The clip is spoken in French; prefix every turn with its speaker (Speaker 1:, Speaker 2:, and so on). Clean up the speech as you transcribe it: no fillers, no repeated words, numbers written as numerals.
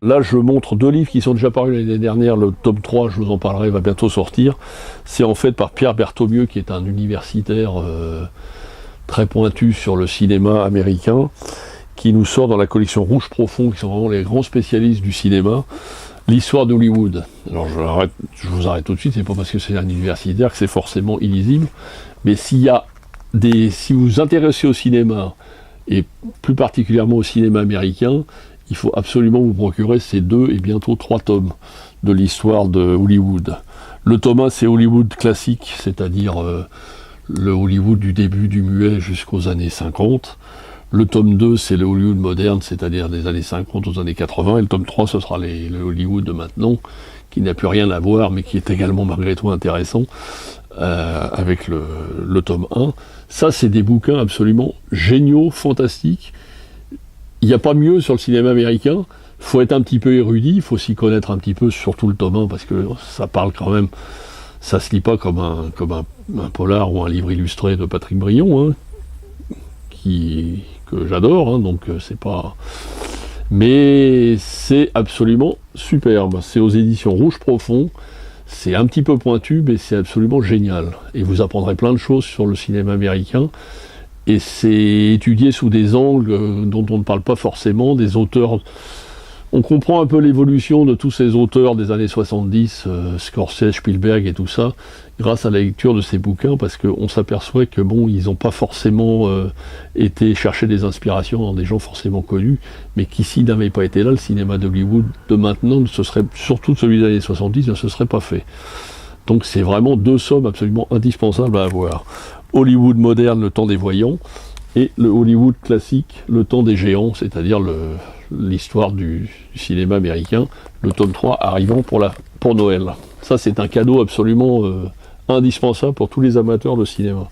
Speaker 1: là je montre deux livres qui sont déjà parus l'année dernière, le tome 3, je vous en parlerai, va bientôt sortir. C'est en fait par Pierre Berthaumieux, qui est un universitaire très pointu sur le cinéma américain, qui nous sort dans la collection Rouge Profond, qui sont vraiment les grands spécialistes du cinéma, l'histoire d'Hollywood. Alors je vous arrête tout de suite, c'est pas parce que c'est un universitaire que c'est forcément illisible, mais si vous vous intéressez au cinéma, et plus particulièrement au cinéma américain, il faut absolument vous procurer ces 2 et bientôt 3 tomes de l'histoire de Hollywood. Le tome 1, c'est Hollywood classique, c'est-à-dire le Hollywood du début du muet jusqu'aux années 50. Le tome 2, c'est le Hollywood moderne, c'est-à-dire des années 50 aux années 80. Et le tome 3, ce sera le Hollywood de maintenant, qui n'a plus rien à voir, mais qui est également malgré tout intéressant, avec le tome 1. Ça, c'est des bouquins absolument géniaux, fantastiques. Il n'y a pas mieux sur le cinéma américain. Il faut être un petit peu érudit, il faut s'y connaître un petit peu, surtout le tome 1, parce que ça parle quand même, ça se lit pas comme un polar ou un livre illustré de Patrick Brion, hein, que j'adore, hein, donc c'est pas... Mais c'est absolument superbe. C'est aux éditions Rouge Profond, c'est un petit peu pointu, mais c'est absolument génial. Et vous apprendrez plein de choses sur le cinéma américain. Et c'est étudié sous des angles dont on ne parle pas forcément, des auteurs. On comprend un peu l'évolution de tous ces auteurs des années 70, Scorsese, Spielberg et tout ça, grâce à la lecture de ces bouquins, parce qu'on s'aperçoit que bon, ils n'ont pas forcément été chercher des inspirations dans des gens forcément connus, mais qu'ici n'avait pas été là, le cinéma d'Hollywood de maintenant, surtout celui des années 70, ne se serait pas fait. Donc c'est vraiment 2 sommes absolument indispensables à avoir. Hollywood moderne, le temps des voyants, et le Hollywood classique, le temps des géants, c'est-à-dire l'histoire du cinéma américain, le tome 3 arrivant pour Noël. Ça, c'est un cadeau absolument indispensable pour tous les amateurs de cinéma.